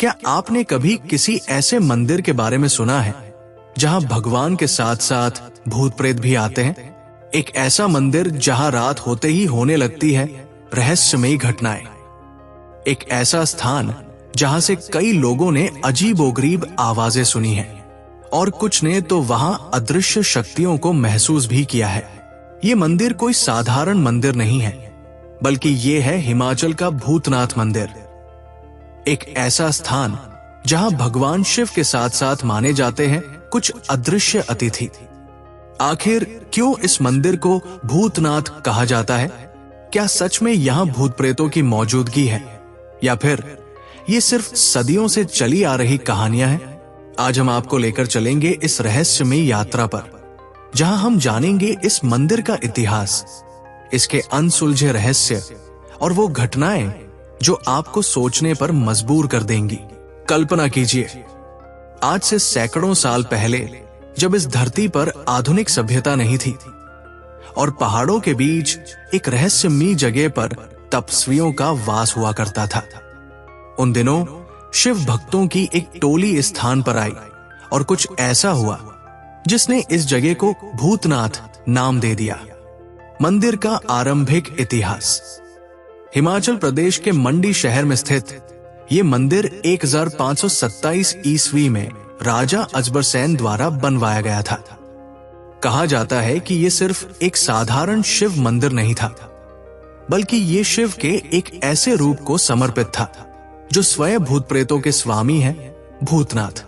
क्या आपने कभी किसी ऐसे मंदिर के बारे में सुना है जहां भगवान के साथ साथ भूत प्रेत भी आते हैं? एक ऐसा मंदिर जहां रात होते ही होने लगती है रहस्यमयी घटनाएं। एक ऐसा स्थान जहां से कई लोगों ने अजीबोगरीब आवाजें सुनी हैं और कुछ ने तो वहां अदृश्य शक्तियों को महसूस भी किया है। ये मंदिर कोई साधारण मंदिर नहीं है, बल्कि ये है हिमाचल का भूतनाथ मंदिर। एक ऐसा स्थान जहां भगवान शिव के साथ साथ माने जाते हैं कुछ अदृश्य अतिथि। आखिर क्यों इस मंदिर को भूतनाथ कहा जाता है? क्या सच में यहां भूत प्रेतों की मौजूदगी है या फिर ये सिर्फ सदियों से चली आ रही कहानियां हैं? आज हम आपको लेकर चलेंगे इस रहस्यमयी यात्रा पर, जहां हम जानेंगे इस मंदिर का इतिहास, इसके अनसुलझे रहस्य और वो घटनाएं जो आपको सोचने पर मजबूर कर देंगी। कल्पना कीजिए, आज से सैकड़ों साल पहले जब इस धरती पर आधुनिक सभ्यता नहीं थी और पहाड़ों के बीच एक रहस्यमयी जगह पर तपस्वियों का वास हुआ करता था। उन दिनों शिव भक्तों की एक टोली इस स्थान पर आई और कुछ ऐसा हुआ जिसने इस जगह को भूतनाथ नाम दे दिया। मंदिर का आरंभिक इतिहास। हिमाचल प्रदेश के मंडी शहर में स्थित ये मंदिर 1527 ईस्वी में राजा अजबर सैन द्वारा बनवाया गया था। कहा जाता है कि ये सिर्फ एक साधारण शिव मंदिर नहीं था, बल्कि ये शिव के एक ऐसे रूप को समर्पित था जो स्वयं भूत प्रेतों के स्वामी हैं, भूतनाथ।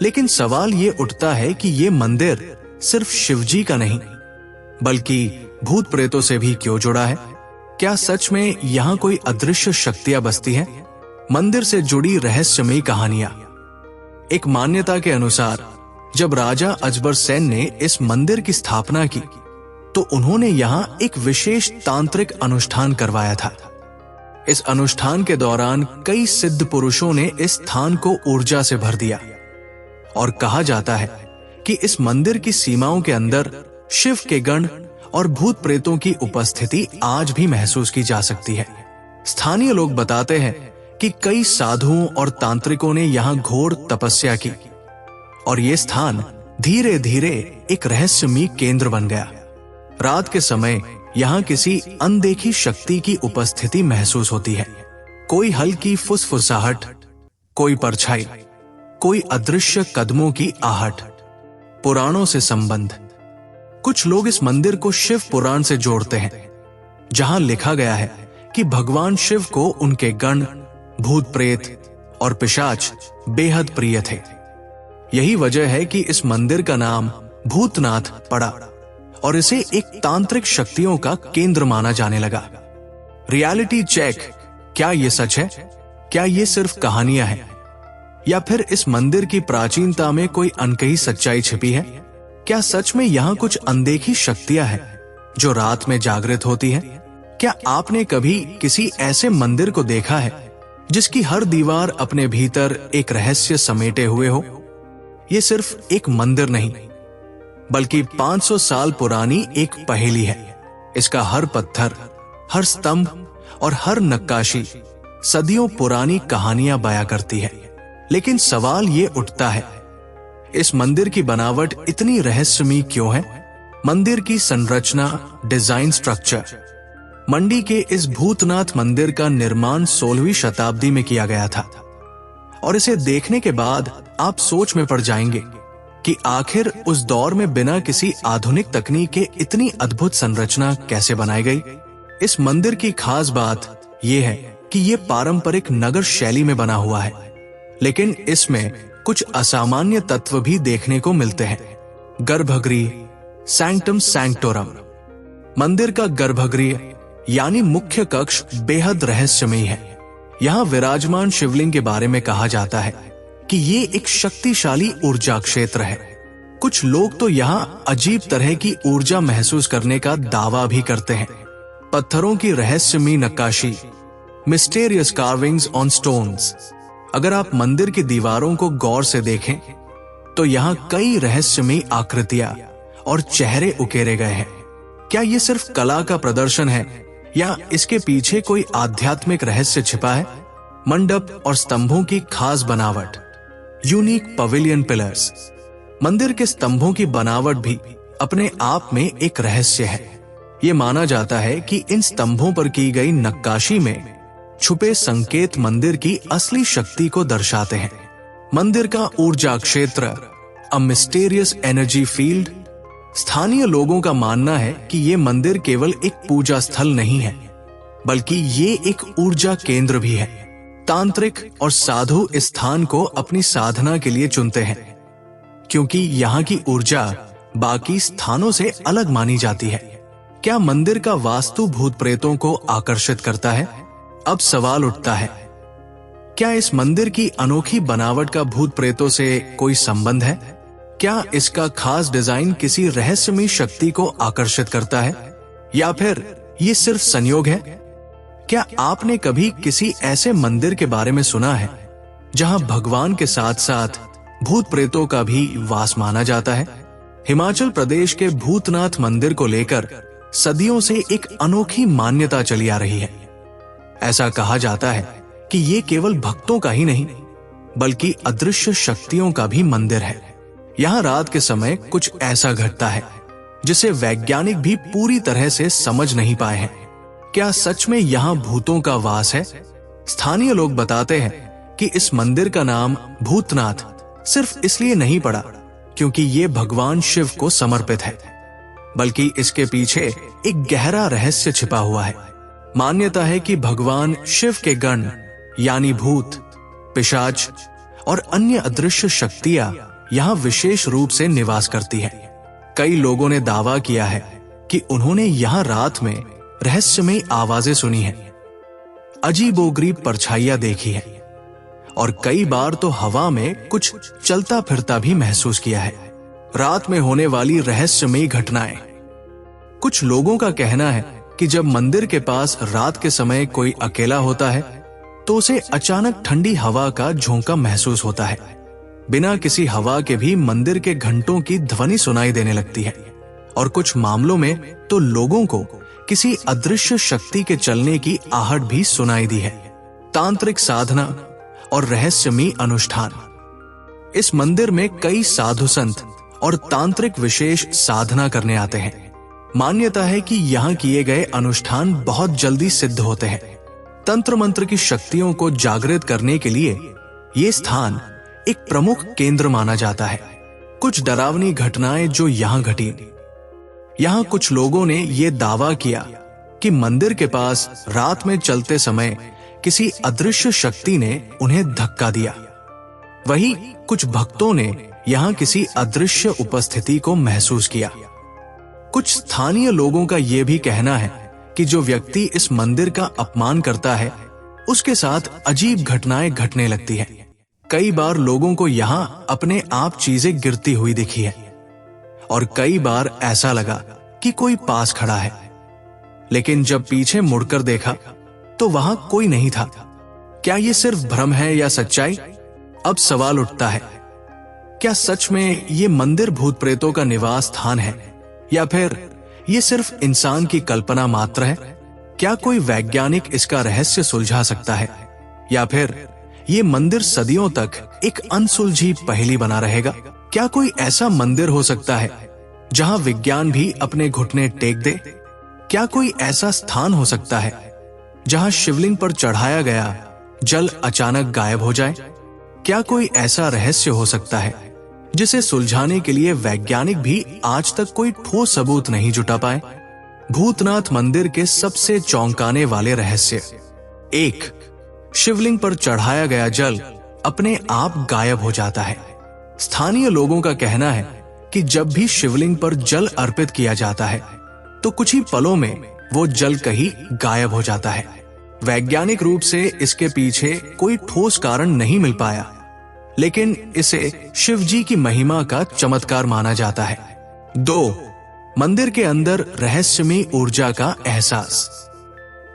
लेकिन सवाल ये उठता है कि ये मंदिर सिर्फ शिवजी का नहीं, बल्कि भूत प्रेतों से भी क्यों जुड़ा है? क्या सच में यहां कोई अदृश्य शक्तियां बसती हैं? मंदिर से जुड़ी रहस्यमयी कहानियां। एक मान्यता के अनुसार जब राजा अजबर सैन ने इस मंदिर की स्थापना की तो उन्होंने यहां एक विशेष तांत्रिक अनुष्ठान करवाया था। इस अनुष्ठान के दौरान कई सिद्ध पुरुषों ने इस स्थान को ऊर्जा से भर दिया और कहा जाता है कि इस मंदिर की सीमाओं के अंदर शिव के गण और भूत प्रेतों की उपस्थिति आज भी महसूस की जा सकती है। स्थानीय लोग बताते हैं कि कई साधुओं और तांत्रिकों ने यहां घोर तपस्या की और ये स्थान धीरे धीरे एक रहस्यमयी केंद्र बन गया। रात के समय यहां किसी अनदेखी शक्ति की उपस्थिति महसूस होती है। कोई हल्की फुसफुसाहट, कोई परछाई, कोई अदृश्य कदमों की आहट। पुराणों से संबंध। कुछ लोग इस मंदिर को शिव पुराण से जोड़ते हैं, जहां लिखा गया है कि भगवान शिव को उनके गण, भूत प्रेत और पिशाच बेहद प्रिय थे। यही वजह है कि इस मंदिर का नाम भूतनाथ पड़ा और इसे एक तांत्रिक शक्तियों का केंद्र माना जाने लगा। Reality check. क्या ये सच है? क्या ये सिर्फ कहानियां हैं या फिर इस मंदिर की प्राचीनता में कोई अनकही सच्चाई छिपी है? क्या सच में यहां कुछ अनदेखी शक्तियां हैं जो रात में जागृत होती हैं? क्या आपने कभी किसी ऐसे मंदिर को देखा है जिसकी हर दीवार अपने भीतर एक रहस्य समेटे हुए हो? ये सिर्फ एक मंदिर नहीं, बल्कि 500 साल पुरानी एक पहेली है। इसका हर पत्थर, हर स्तंभ और हर नक्काशी सदियों पुरानी कहानियां बयां करती है। लेकिन सवाल ये उठता है, इस मंदिर की बनावट इतनी रहस्यमयी क्यों है? मंदिर की संरचना, डिजाइन, स्ट्रक्चर। मंडी के इस भूतनाथ मंदिर का निर्माण 16वीं शताब्दी में किया गया था और इसे देखने के बाद आप सोच में पड़ जाएंगे कि आखिर उस दौर में बिना किसी आधुनिक तकनीक के इतनी अद्भुत संरचना कैसे बनाई गई। इस मंदिर की खास बात यह है कि यह पारंपरिक नगर शैली में बना हुआ है, लेकिन इसमें कुछ असामान्य तत्व भी देखने को मिलते हैं। गर्भगृह, सैंक्टम सैंक्टोरम। मंदिर का गर्भगृह यानी मुख्य कक्ष बेहद रहस्यमयी है। यहां विराजमान शिवलिंग के बारे में कहा जाता है कि ये एक शक्तिशाली ऊर्जा क्षेत्र है। कुछ लोग तो यहां अजीब तरह की ऊर्जा महसूस करने का दावा भी करते हैं। पत्थरों की रहस्यमयी नक्काशी, मिस्टीरियस कार्विंग्स ऑन स्टोन्स। अगर आप मंदिर की दीवारों को गौर से देखें तो यहां कई रहस्यमयी आकृतियां और चेहरे उकेरे गए हैं। क्या ये सिर्फ कला का प्रदर्शन है या इसके पीछे कोई आध्यात्मिक रहस्य छिपा है? मंडप और स्तंभों की खास बनावट, यूनिक पवेलियन पिलर्स। मंदिर के स्तंभों की बनावट भी अपने आप में एक रहस्य है। ये माना जाता है कि इन स्तंभों पर की गई नक्काशी में छुपे संकेत मंदिर की असली शक्ति को दर्शाते हैं। मंदिर का ऊर्जा क्षेत्र, अ मिस्टीरियस एनर्जी फील्ड। स्थानीय लोगों का मानना है कि ये मंदिर केवल एक पूजा स्थल नहीं है, बल्कि ये एक ऊर्जा केंद्र भी है। तांत्रिक और साधु इस स्थान को अपनी साधना के लिए चुनते हैं, क्योंकि यहाँ की ऊर्जा बाकी स्थानों से अलग मानी जाती है। क्या मंदिर का वास्तु भूत प्रेतों को आकर्षित करता है? अब सवाल उठता है, क्या इस मंदिर की अनोखी बनावट का भूत प्रेतों से कोई संबंध है? क्या इसका खास डिजाइन किसी रहस्यमयी शक्ति को आकर्षित करता है, या फिर ये सिर्फ संयोग है? क्या आपने कभी किसी ऐसे मंदिर के बारे में सुना है जहां भगवान के साथ साथ भूत प्रेतों का भी वास माना जाता है? हिमाचल प्रदेश के भूतनाथ मंदिर को लेकर सदियों से एक अनोखी मान्यता चली आ रही है। ऐसा कहा जाता है कि ये केवल भक्तों का ही नहीं, बल्कि अदृश्य शक्तियों का भी मंदिर है। यहाँ रात के समय कुछ ऐसा घटता है जिसे वैज्ञानिक भी पूरी तरह से समझ नहीं पाए हैं। क्या सच में यहाँ भूतों का वास है? स्थानीय लोग बताते हैं कि इस मंदिर का नाम भूतनाथ सिर्फ इसलिए नहीं पड़ा क्योंकि ये भगवान शिव को समर्पित है, बल्कि इसके पीछे एक गहरा रहस्य छिपा हुआ है। मान्यता है कि भगवान शिव के गण यानी भूत, पिशाच और अन्य अदृश्य शक्तियां यहाँ विशेष रूप से निवास करती है। कई लोगों ने दावा किया है कि उन्होंने यहाँ रात में रहस्यमयी आवाजें सुनी हैं, अजीबोगरीब परछाइयां देखी है और कई बार तो हवा में कुछ चलता फिरता भी महसूस किया है। रात में होने वाली रहस्यमयी घटनाएं। कुछ लोगों का कहना है कि जब मंदिर के पास रात के समय कोई अकेला होता है तो उसे अचानक ठंडी हवा का झोंका महसूस होता है। बिना किसी हवा के भी मंदिर के घंटों की ध्वनि सुनाई देने लगती है और कुछ मामलों में तो लोगों को किसी अदृश्य शक्ति के चलने की आहट भी सुनाई दी है। तांत्रिक साधना और रहस्यमयी अनुष्ठान। इस मंदिर में कई साधु संत और तांत्रिक विशेष साधना करने आते हैं। मान्यता है कि यहाँ किए गए अनुष्ठान बहुत जल्दी सिद्ध होते हैं। तंत्र मंत्र की शक्तियों को जागृत करने के लिए ये स्थान एक प्रमुख केंद्र माना जाता है। कुछ डरावनी घटनाएं जो यहाँ घटी। यहाँ कुछ लोगों ने ये दावा किया कि मंदिर के पास रात में चलते समय किसी अदृश्य शक्ति ने उन्हें धक्का दिया। वहीं कुछ भक्तों ने यहाँ किसी अदृश्य उपस्थिति को महसूस किया। कुछ स्थानीय लोगों का यह भी कहना है कि जो व्यक्ति इस मंदिर का अपमान करता है उसके साथ अजीब घटनाएं घटने लगती हैं। कई बार लोगों को यहाँ अपने आप चीजें गिरती हुई दिखी है और कई बार ऐसा लगा कि कोई पास खड़ा है, लेकिन जब पीछे मुड़कर देखा तो वहां कोई नहीं था। क्या ये सिर्फ भ्रम है या सच्चाई? अब सवाल उठता है, क्या सच में ये मंदिर भूत प्रेतों का निवास स्थान है या फिर ये सिर्फ इंसान की कल्पना मात्र है? क्या कोई वैज्ञानिक इसका रहस्य सुलझा सकता है या फिर ये मंदिर सदियों तक एक अनसुलझी पहेली बना रहेगा? क्या कोई ऐसा मंदिर हो सकता है जहां विज्ञान भी अपने घुटने टेक दे? क्या कोई ऐसा स्थान हो सकता है जहां शिवलिंग पर चढ़ाया गया जल अचानक गायब हो जाए? क्या कोई ऐसा रहस्य हो सकता है जिसे सुलझाने के लिए वैज्ञानिक भी आज तक कोई ठोस सबूत नहीं जुटा पाए? भूतनाथ मंदिर के सबसे चौंकाने वाले रहस्य। 1. शिवलिंग पर चढ़ाया गया जल अपने आप गायब हो जाता है। स्थानीय लोगों का कहना है कि जब भी शिवलिंग पर जल अर्पित किया जाता है तो कुछ ही पलों में वो जल कहीं गायब हो जाता है। वैज्ञानिक रूप से इसके पीछे कोई ठोस कारण नहीं मिल पाया, लेकिन इसे शिव जी की महिमा का चमत्कार माना जाता है। 2. मंदिर के अंदर रहस्यमयी ऊर्जा का एहसास।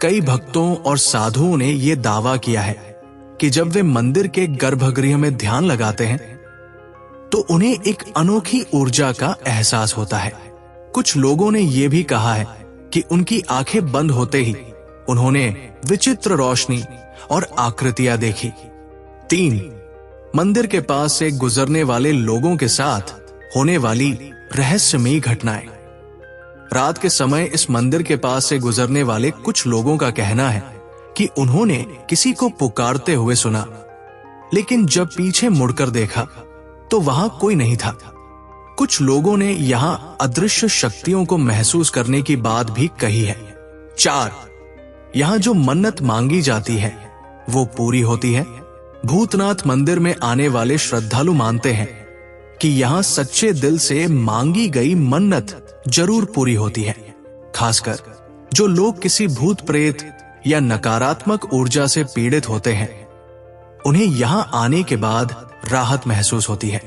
कई भक्तों और साधुओं ने यह दावा किया है कि जब वे मंदिर के गर्भगृह में ध्यान लगाते हैं तो उन्हें एक अनोखी ऊर्जा का एहसास होता है। कुछ लोगों ने यह भी कहा है कि उनकी आंखें बंद होते ही उन्होंने विचित्र रोशनी और आकृतियां देखी। 3. मंदिर के पास से गुजरने वाले लोगों के साथ होने वाली रहस्यमयी घटनाएं। रात के समय इस मंदिर के पास से गुजरने वाले कुछ लोगों का कहना है कि उन्होंने किसी को पुकारते हुए सुना, लेकिन जब पीछे मुड़कर देखा तो वहां कोई नहीं था। कुछ लोगों ने यहां अदृश्य शक्तियों को महसूस करने की बात भी कही है। 4. यहां जो मन्नत मांगी जाती है वो पूरी होती है। भूतनाथ मंदिर में आने वाले श्रद्धालु मानते हैं कि यहां सच्चे दिल से मांगी गई मन्नत जरूर पूरी होती है। खासकर जो लोग किसी भूत प्रेत या नकारात्मक ऊर्जा से पीड़ित होते हैं, उन्हें यहां आने के बाद राहत महसूस होती है।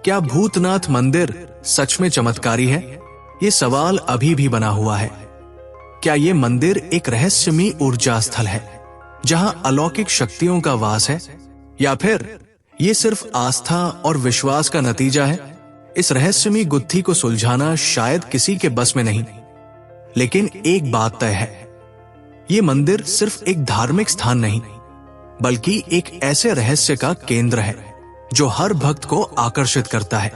क्या भूतनाथ मंदिर सच में चमत्कारी है? ये सवाल अभी भी बना हुआ है। क्या ये मंदिर एक रहस्यमयी ऊर्जा स्थल है जहां अलौकिक शक्तियों का वास है, या फिर ये सिर्फ आस्था और विश्वास का नतीजा है? इस रहस्यमयी गुत्थी को सुलझाना शायद किसी के बस में नहीं, लेकिन एक बात तय है, ये मंदिर सिर्फ एक धार्मिक स्थान नहीं, बल्कि एक ऐसे रहस्य का केंद्र है जो हर भक्त को आकर्षित करता है।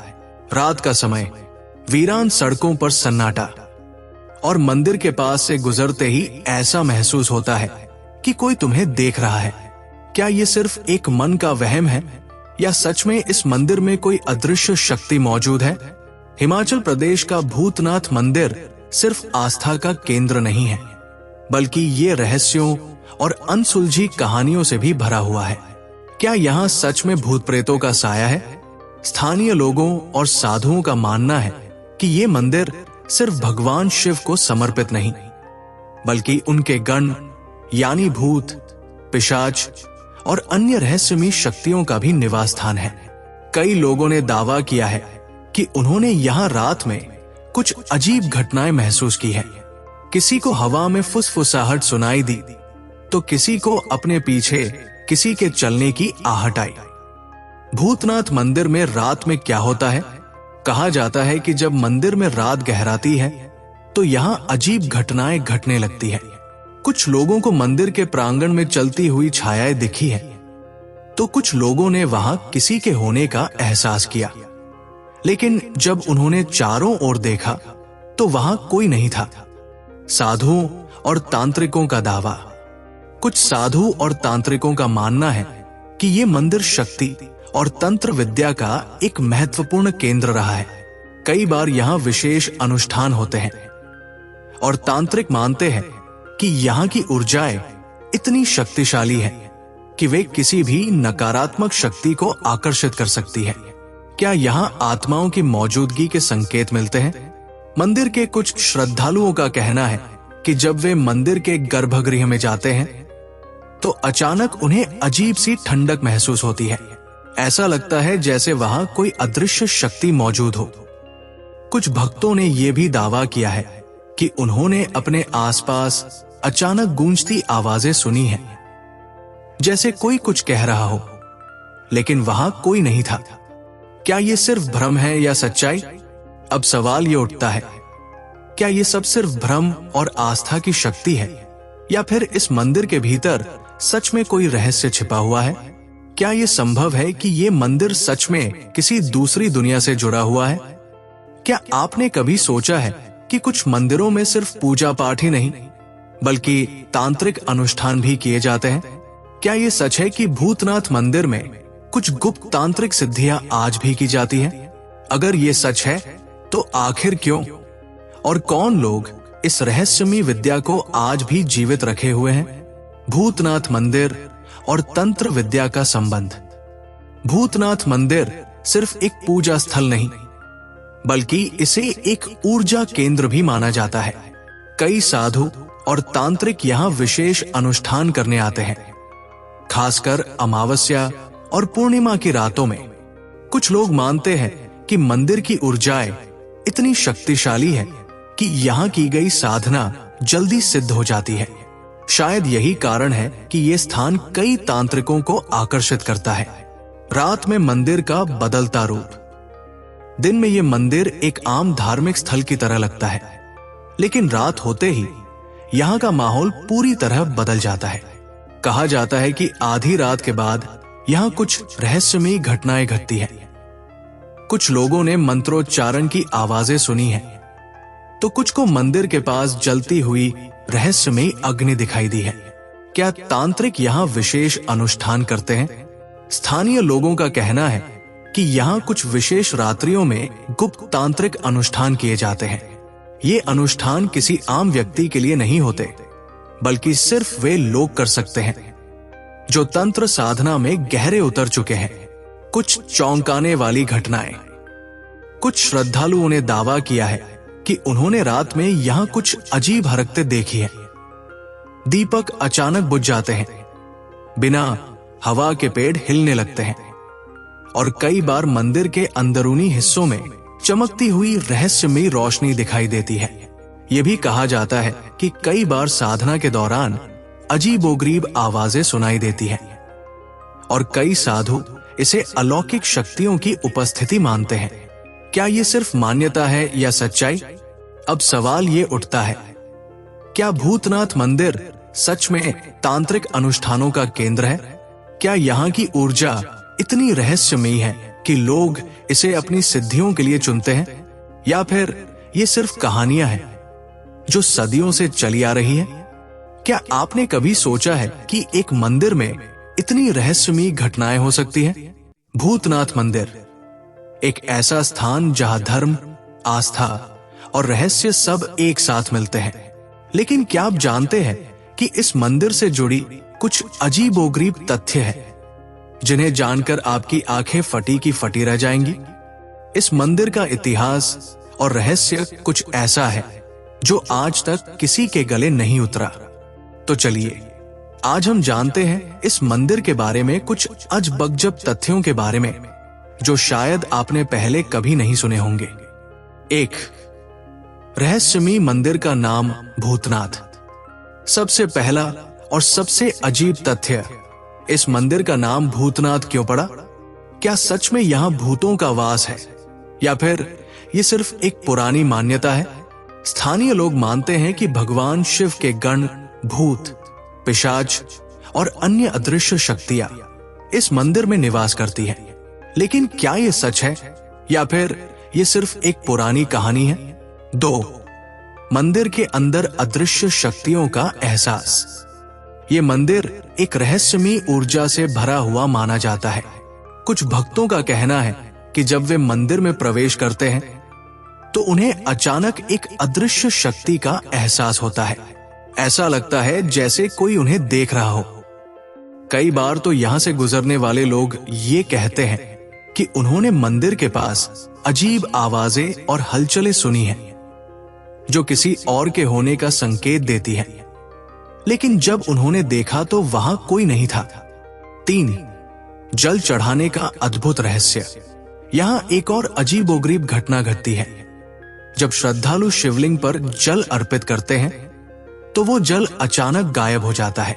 रात का समय, वीरान सड़कों पर सन्नाटा, और मंदिर के पास से गुजरते ही ऐसा महसूस होता है कि कोई तुम्हें देख रहा है। क्या ये सिर्फ एक मन का वहम है, या सच में इस मंदिर में कोई अदृश्य शक्ति मौजूद है? हिमाचल प्रदेश का भूतनाथ मंदिर सिर्फ आस्था का केंद्र नहीं है, बल्कि ये रहस्यों और अनसुलझी कहानियों से भी भरा हुआ है। क्या यहाँ सच में भूत प्रेतों का साया है? स्थानीय लोगों और साधुओं का मानना है कि ये मंदिर सिर्फ भगवान शिव को समर्पित नहीं, बल्कि उनके गण यानी भूत, पिशाच और अन्य रहस्यमयी शक्तियों का भी निवास स्थान है। कई लोगों ने दावा किया है कि उन्होंने यहाँ रात में कुछ अजीब घटनाएं महसूस की है। किसी को हवा में फुसफुसाहट सुनाई दी, तो किसी को अपने पीछे किसी के चलने की आहट आई। भूतनाथ मंदिर में रात में क्या होता है? कहा जाता है कि जब मंदिर में रात गहराती है तो यहाँ अजीब घटनाएं घटने लगती है। कुछ लोगों को मंदिर के प्रांगण में चलती हुई छायाएं दिखी है, तो कुछ लोगों ने वहां किसी के होने का एहसास किया, लेकिन जब उन्होंने चारों ओर देखा तो वहां कोई नहीं था। साधुओं और तांत्रिकों का दावा। कुछ साधु और तांत्रिकों का मानना है कि ये मंदिर शक्ति और तंत्र विद्या का एक महत्वपूर्ण केंद्र रहा है। कई बार यहाँ विशेष अनुष्ठान होते हैं, और तांत्रिक मानते हैं कि यहाँ की ऊर्जाएं इतनी शक्तिशाली है कि वे किसी भी नकारात्मक शक्ति को आकर्षित कर सकती है। क्या यहाँ आत्माओं की मौजूदगी के संकेत मिलते हैं? मंदिर के कुछ श्रद्धालुओं का कहना है कि जब वे मंदिर के गर्भगृह में जाते हैं तो अचानक उन्हें अजीब सी ठंडक महसूस होती है। ऐसा लगता है जैसे वहां कोई अदृश्य शक्ति मौजूद हो। कुछ भक्तों ने यह भी दावा किया है कि उन्होंने अपने आसपास अचानक गूंजती आवाजें सुनी हैं, जैसे कोई कुछ कह रहा हो, लेकिन वहां कोई नहीं था। क्या यह सिर्फ भ्रम है या सच्चाई? अब सवाल ये उठता है, क्या यह सब सिर्फ भ्रम और आस्था की शक्ति है, या फिर इस मंदिर के भीतर सच में कोई रहस्य छिपा हुआ है? क्या यह संभव है कि यह मंदिर सच में किसी दूसरी दुनिया से जुड़ा हुआ है? क्या आपने कभी सोचा है कि कुछ मंदिरों में सिर्फ पूजा पाठ ही नहीं, बल्कि तांत्रिक अनुष्ठान भी किए जाते हैं? क्या यह सच है कि भूतनाथ मंदिर में कुछ गुप्त तांत्रिक सिद्धियां आज भी की जाती हैं? अगर ये सच है तो आखिर क्यों और कौन लोग इस रहस्यमयी विद्या को आज भी जीवित रखे हुए हैं? भूतनाथ मंदिर और तंत्र विद्या का संबंध। भूतनाथ मंदिर सिर्फ एक पूजा स्थल नहीं, बल्कि इसे एक ऊर्जा केंद्र भी माना जाता है। कई साधु और तांत्रिक यहाँ विशेष अनुष्ठान करने आते हैं, खासकर अमावस्या और पूर्णिमा की रातों में। कुछ लोग मानते हैं कि मंदिर की ऊर्जाएं इतनी शक्तिशाली है कि यहाँ की गई साधना जल्दी सिद्ध हो जाती है। शायद यही कारण है कि ये स्थान कई तांत्रिकों को आकर्षित करता है। रात में मंदिर का बदलता रूप। दिन में ये मंदिर एक आम धार्मिक स्थल की तरह लगता है, लेकिन रात होते ही यहाँ का माहौल पूरी तरह बदल जाता है। कहा जाता है कि आधी रात के बाद यहाँ कुछ रहस्यमयी घटनाएं घटती हैं। कुछ लोगों ने मंत्रोच्चारण की आवाजें सुनी हैं, तो कुछ को मंदिर के पास जलती हुई रहस्यमयी अग्नि दिखाई दी है। क्या तांत्रिक यहाँ विशेष अनुष्ठान करते हैं? स्थानीय लोगों का कहना है कि यहाँ कुछ विशेष रात्रियों में गुप्त तांत्रिक अनुष्ठान किए जाते हैं। ये अनुष्ठान किसी आम व्यक्ति के लिए नहीं होते, बल्कि सिर्फ वे लोग कर सकते हैं जो तंत्र साधना में गहरे उतर चुके हैं। कुछ चौंकाने वाली घटनाएं। कुछ श्रद्धालुओं ने दावा किया है कि उन्होंने रात में यहां कुछ अजीब हरकतें देखी हैं। दीपक अचानक बुझ जाते हैं, बिना हवा के पेड़ हिलने लगते हैं और कई बार मंदिर के अंदरूनी हिस्सों में चमकती हुई रहस्यमयी रोशनी दिखाई देती है। यह भी कहा जाता है कि कई बार साधना के दौरान अजीबोगरीब आवाजें सुनाई देती हैं और कई साधु इसे अलौकिक शक्तियों की उपस्थिति मानते हैं। क्या ये सिर्फ मान्यता है या सच्चाई? अब सवाल ये उठता है, क्या भूतनाथ मंदिर सच में तांत्रिक अनुष्ठानों का केंद्र है? क्या यहाँ की ऊर्जा इतनी रहस्यमयी है कि लोग इसे अपनी सिद्धियों के लिए चुनते हैं, या फिर ये सिर्फ कहानियां हैं जो सदियों से चली आ रही है? क्या आपने कभी सोचा है कि एक मंदिर में इतनी रहस्यमयी घटनाएं हो सकती हैं? भूतनाथ मंदिर एक ऐसा स्थान जहां धर्म, आस्था और रहस्य सब एक साथ मिलते हैं। लेकिन क्या आप जानते हैं कि इस मंदिर से जुड़ी कुछ अजीबोगरीब तथ्य हैं जिन्हें जानकर आपकी आंखें फटी की फटी रह जाएंगी? इस मंदिर का इतिहास और रहस्य कुछ ऐसा है जो आज तक किसी के गले नहीं उतरा। तो चलिए आज हम जानते हैं इस मंदिर के बारे में कुछ अजबगजब तथ्यों के बारे में जो शायद आपने पहले कभी नहीं सुने होंगे। 1. रहस्यमयी मंदिर का नाम भूतनाथ। सबसे पहला और सबसे अजीब तथ्य, इस मंदिर का नाम भूतनाथ क्यों पड़ा? क्या सच में यहां भूतों का वास है या फिर यह सिर्फ एक पुरानी मान्यता है? स्थानीय लोग मानते हैं कि भगवान शिव के गण, भूत, पिशाच और अन्य अदृश्य शक्तियां इस मंदिर में निवास करती हैं। लेकिन क्या यह सच है या फिर यह सिर्फ एक पुरानी कहानी है? 2. मंदिर के अंदर अदृश्य शक्तियों का एहसास। ये मंदिर एक रहस्यमयी ऊर्जा से भरा हुआ माना जाता है। कुछ भक्तों का कहना है कि जब वे मंदिर में प्रवेश करते हैं तो उन्हें अचानक एक अदृश्य शक्ति का एहसास होता है। ऐसा लगता है जैसे कोई उन्हें देख रहा हो। कई बार तो यहां से गुजरने वाले लोग ये कहते हैं कि उन्होंने मंदिर के पास अजीब आवाजें और हलचलें सुनी हैं जो किसी और के होने का संकेत देती हैं, लेकिन जब उन्होंने देखा तो वहां कोई नहीं था। 3. जल चढ़ाने का अद्भुत रहस्य। यहां एक और अजीबोगरीब घटना घटती है। जब श्रद्धालु शिवलिंग पर जल अर्पित करते हैं तो वो जल अचानक गायब हो जाता है।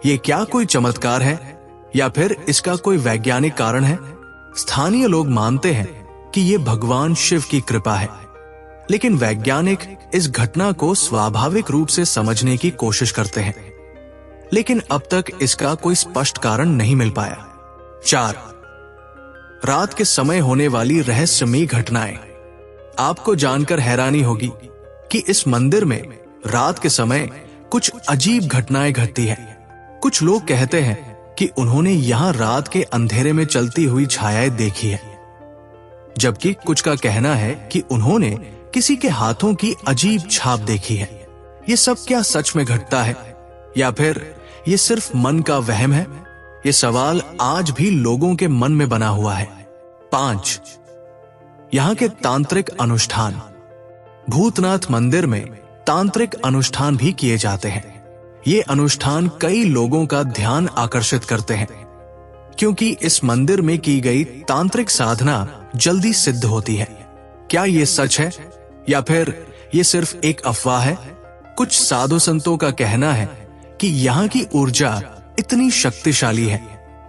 ये क्या कोई चमत्कार है या फिर इसका कोई वैज्ञानिक कारण है? स्थानीय लोग मानते हैं कि ये भगवान शिव की कृपा है, लेकिन वैज्ञानिक इस घटना को स्वाभाविक रूप से समझने की कोशिश करते हैं, लेकिन अब तक इसका कोई स्पष्ट कारण नहीं मिल पाया। 4. रात के समय होने वाली रहस्यमयी घटनाएं। आपको जानकर हैरानी होगी कि इस मंदिर में रात के समय कुछ अजीब घटनाएं घटती हैं। कुछ लोग कहते हैं कि उन्होंने यहां रात के अंधेरे में चलती हुई छायाएं देखी है, जबकि कुछ का कहना है कि उन्होंने किसी के हाथों की अजीब छाप देखी है। ये सब क्या सच में घटता है या फिर ये सिर्फ मन का वहम है? ये सवाल आज भी लोगों के मन में बना हुआ है। 5. यहाँ के तांत्रिक अनुष्ठान। भूतनाथ मंदिर में तांत्रिक अनुष्ठान भी किए जाते हैं। ये अनुष्ठान कई लोगों का ध्यान आकर्षित करते हैं क्योंकि इस मंदिर में की गई तांत्रिक साधना जल्दी सिद्ध होती है। क्या ये सच है या फिर ये सिर्फ एक अफवाह है? कुछ साधु संतों का कहना है कि यहाँ की ऊर्जा इतनी शक्तिशाली है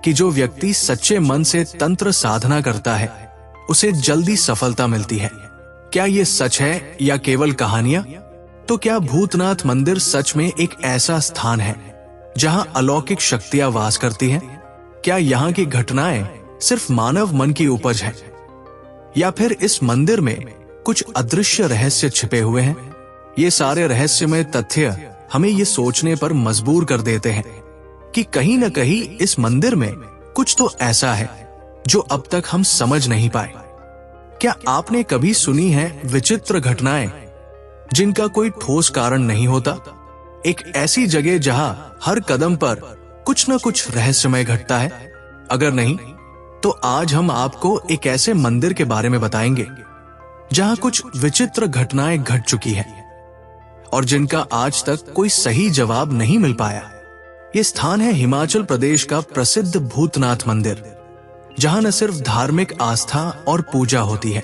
कि जो व्यक्ति सच्चे मन से तंत्र साधना करता है उसे जल्दी सफलता मिलती है। क्या ये सच है या केवल कहानियां? तो क्या भूतनाथ मंदिर सच में एक ऐसा स्थान है जहां अलौकिक शक्तियां वास करती हैं? क्या यहाँ की घटनाएं सिर्फ मानव मन की उपज है, या फिर इस मंदिर में कुछ अदृश्य रहस्य छिपे हुए हैं? ये सारे रहस्यमय तथ्य हमें ये सोचने पर मजबूर कर देते हैं कि कहीं न कहीं इस मंदिर में कुछ तो ऐसा है जो अब तक हम समझ नहीं पाए। क्या आपने कभी सुनी है विचित्र घटनाएं जिनका कोई ठोस कारण नहीं होता? एक ऐसी जगह जहां हर कदम पर कुछ न कुछ रहस्यमय घटता है। अगर नहीं, तो आज हम आपको एक ऐसे मंदिर के बारे में बताएंगे जहां कुछ विचित्र घटनाएं घट चुकी हैं और जिनका आज तक कोई सही जवाब नहीं मिल पाया। ये स्थान है हिमाचल प्रदेश का प्रसिद्ध भूतनाथ मंदिर, जहां न सिर्फ धार्मिक आस्था और पूजा होती है,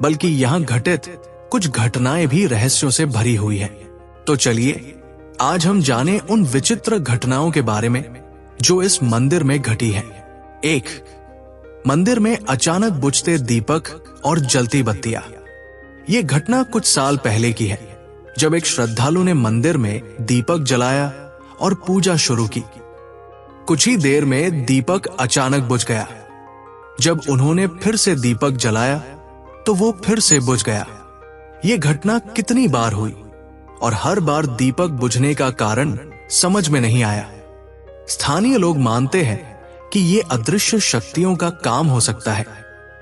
बल्कि यहां घटित कुछ घटनाएं भी रहस्यों से भरी हुई है। तो चलिए आज हम जाने उन विचित्र घटनाओं के बारे में जो इस मंदिर में घटी है। 1. मंदिर में अचानक बुझते दीपक और जलती बत्तियां। ये घटना कुछ साल पहले की है, जब एक श्रद्धालु ने मंदिर में दीपक जलाया और पूजा शुरू की। कुछ ही देर में दीपक अचानक बुझ गया। जब उन्होंने फिर से दीपक जलाया तो वो फिर से बुझ गया। ये घटना कितनी बार हुई और हर बार दीपक बुझने का कारण समझ में नहीं आया। स्थानीय लोग मानते हैं कि ये अदृश्य शक्तियों का काम हो सकता है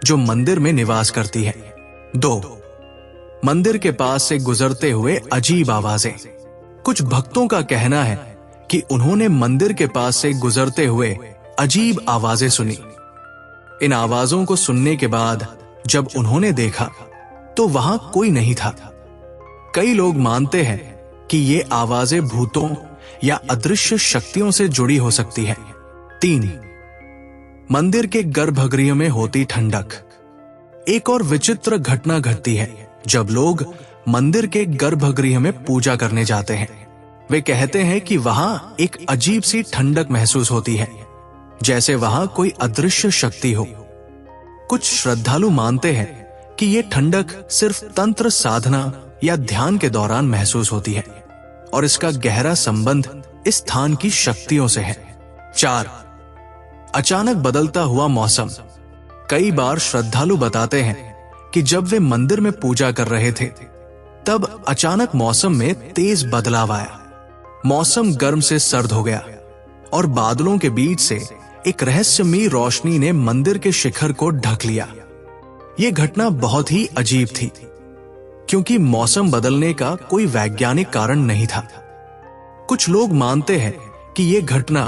जो मंदिर में निवास करती है। 2. मंदिर के पास से गुजरते हुए अजीब आवाजें। कुछ भक्तों का कहना है कि उन्होंने मंदिर के पास से गुजरते हुए अजीब आवाजें सुनी। इन आवाजों को सुनने के बाद जब उन्होंने देखा तो वहां कोई नहीं था। कई लोग मानते हैं कि ये आवाजें भूतों या अदृश्य शक्तियों से जुड़ी हो सकती है। 3. मंदिर के गर्भगृह में होती ठंडक। एक और विचित्र घटना घटती है जब लोग मंदिर के गर्भगृह में पूजा करने जाते हैं। वे कहते हैं कि वहां एक अजीब सी ठंडक महसूस होती है, जैसे वहां कोई अदृश्य शक्ति हो। कुछ श्रद्धालु मानते हैं कि ये ठंडक सिर्फ तंत्र साधना या ध्यान के दौरान महसूस होती है और इसका गहरा संबंध इस स्थान की शक्तियों से है। 4. अचानक बदलता हुआ मौसम। कई बार श्रद्धालु बताते हैं कि जब वे मंदिर में पूजा कर रहे थे तब अचानक मौसम में तेज बदलाव आया। मौसम गर्म से सर्द हो गया और बादलों के बीच से एक रहस्यमयी रोशनी ने मंदिर के शिखर को ढक लिया। यह घटना बहुत ही अजीब थी क्योंकि मौसम बदलने का कोई वैज्ञानिक कारण नहीं था। कुछ लोग मानते हैं कि यह घटना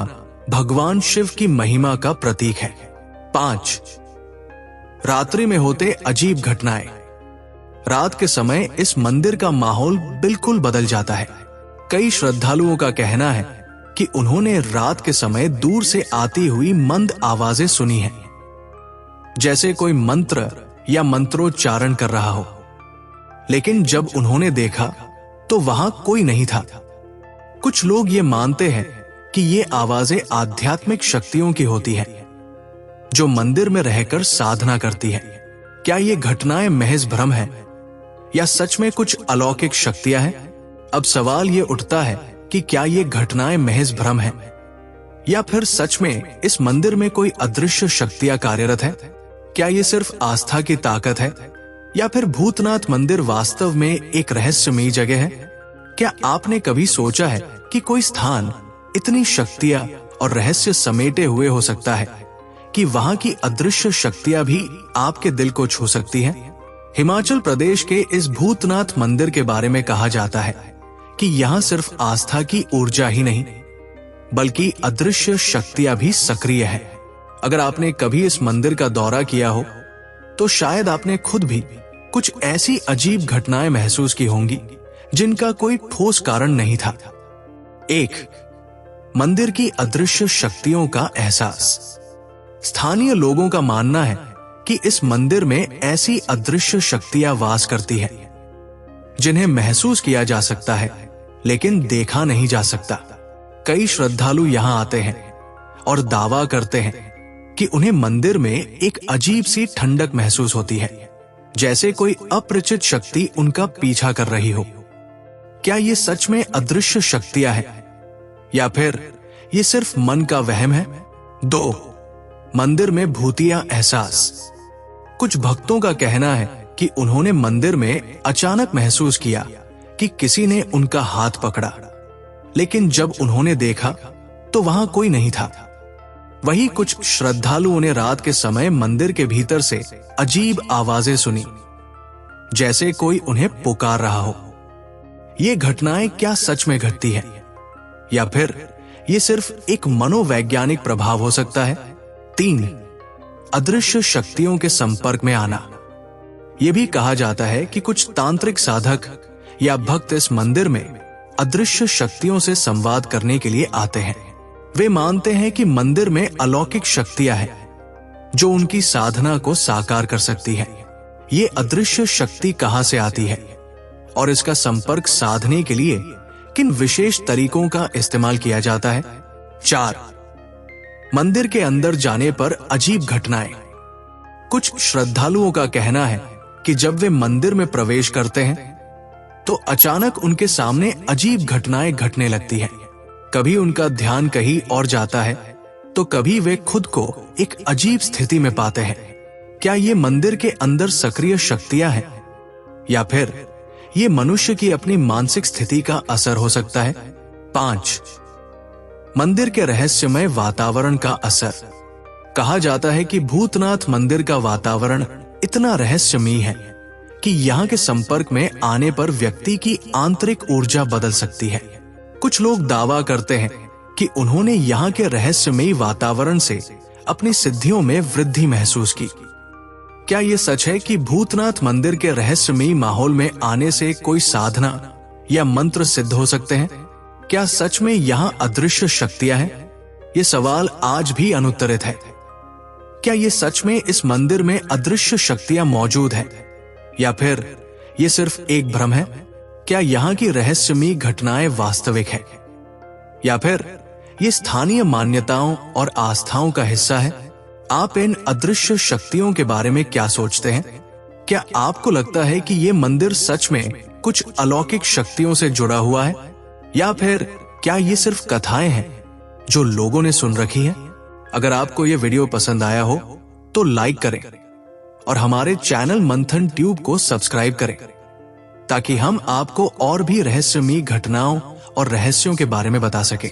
भगवान शिव की महिमा का प्रतीक है। 5. रात्रि में होते अजीब घटनाएं। रात के समय इस मंदिर का माहौल बिल्कुल बदल जाता है। कई श्रद्धालुओं का कहना है कि उन्होंने रात के समय दूर से आती हुई मंद आवाजें सुनी हैं, जैसे कोई मंत्र या मंत्रोच्चारण कर रहा हो। लेकिन जब उन्होंने देखा तो वहां कोई नहीं था। कुछ लोग ये मानते हैं कि ये आवाजें आध्यात्मिक शक्तियों की होती हैं, जो मंदिर में रहकर साधना करती है। क्या ये घटनाएं महज भ्रम है या सच में कुछ अलौकिक शक्तियां हैं? अब सवाल ये उठता है कि क्या ये घटनाएं महज भ्रम है या फिर सच में इस मंदिर में कोई अदृश्य शक्तियां कार्यरत है? क्या ये सिर्फ आस्था की ताकत है या फिर भूतनाथ मंदिर वास्तव में एक रहस्यमयी जगह है? क्या आपने कभी सोचा है कि कोई स्थान इतनी शक्तियां और रहस्य समेटे हुए हो सकता है कि वहां की अदृश्य शक्तियां भी आपके दिल को छू सकती हैं? हिमाचल प्रदेश के इस भूतनाथ मंदिर के बारे में कहा जाता है कि यहाँ सिर्फ आस्था की ऊर्जा ही नहीं, बल्कि अदृश्य शक्तियां भी सक्रिय है। अगर आपने कभी इस मंदिर का दौरा किया हो तो शायद आपने खुद भी कुछ ऐसी अजीब घटनाएं महसूस की होंगी जिनका कोई ठोस कारण नहीं था। 1. मंदिर की अदृश्य शक्तियों का एहसास। स्थानीय लोगों का मानना है कि इस मंदिर में ऐसी अदृश्य शक्तियां वास करती हैं जिन्हें महसूस किया जा सकता है लेकिन देखा नहीं जा सकता। कई श्रद्धालु यहां आते हैं और दावा करते हैं कि उन्हें मंदिर में एक अजीब सी ठंडक महसूस होती है, जैसे कोई अपरिचित शक्ति उनका पीछा कर रही हो। क्या ये सच में अदृश्य शक्तियां हैं या फिर ये सिर्फ मन का वहम है? 2. मंदिर में भूतिया एहसास। कुछ भक्तों का कहना है कि उन्होंने मंदिर में अचानक महसूस किया कि किसी ने उनका हाथ पकड़ा, लेकिन जब उन्होंने देखा तो वहां कोई नहीं था। वहीं कुछ श्रद्धालुओं ने रात के समय मंदिर के भीतर से अजीब आवाजें सुनी, जैसे कोई उन्हें पुकार रहा हो। ये घटनाएं क्या सच में घटती हैं, या फिर ये सिर्फ एक मनोवैज्ञानिक प्रभाव हो सकता है? 3. अदृश्य शक्तियों के संपर्क में आना। यह भी कहा जाता है कि कुछ तांत्रिक साधक या भक्त इस मंदिर में अदृश्य शक्तियों से संवाद करने के लिए आते हैं। वे मानते हैं कि मंदिर में अलौकिक शक्तियां हैं जो उनकी साधना को साकार कर सकती है। ये अदृश्य शक्ति कहां से आती है और इसका संपर्क साधने के लिए किन विशेष तरीकों का इस्तेमाल किया जाता है? 4. मंदिर के अंदर जाने पर अजीब घटनाएं। कुछ श्रद्धालुओं का कहना है कि जब वे मंदिर में प्रवेश करते हैं तो अचानक उनके सामने अजीब घटनाएं घटने लगती हैं। कभी उनका ध्यान कहीं और जाता है तो कभी वे खुद को एक अजीब स्थिति में पाते हैं। क्या ये मंदिर के अंदर सक्रिय शक्तियां हैं, या फिर ये मनुष्य की अपनी मानसिक स्थिति का असर हो सकता है? 5. मंदिर के रहस्यमय वातावरण का असर। कहा जाता है कि भूतनाथ मंदिर का वातावरण इतना रहस्यमयी है कि यहाँ के संपर्क में आने पर व्यक्ति की आंतरिक ऊर्जा बदल सकती है। कुछ लोग दावा करते हैं कि उन्होंने यहाँ के रहस्यमयी वातावरण से अपनी सिद्धियों में वृद्धि महसूस की। क्या यह सच है कि भूतनाथ मंदिर के रहस्यमयी माहौल में आने से कोई साधना या मंत्र सिद्ध हो सकते हैं? क्या सच में यहाँ अदृश्य शक्तियां हैं? ये सवाल आज भी अनुत्तरित है। क्या ये सच में इस मंदिर में अदृश्य शक्तियां मौजूद हैं, या फिर ये सिर्फ एक भ्रम है? क्या यहाँ की रहस्यमयी घटनाएं वास्तविक है, या फिर ये स्थानीय मान्यताओं और आस्थाओं का हिस्सा है? आप इन अदृश्य शक्तियों के बारे में क्या सोचते हैं? क्या आपको लगता है कि ये मंदिर सच में कुछ अलौकिक शक्तियों से जुड़ा हुआ है, या फिर क्या ये सिर्फ कथाएं हैं जो लोगों ने सुन रखी हैं? अगर आपको ये वीडियो पसंद आया हो तो लाइक करें और हमारे चैनल मंथन ट्यूब को सब्सक्राइब करें, ताकि हम आपको और भी रहस्यमयी घटनाओं और रहस्यों के बारे में बता सकें।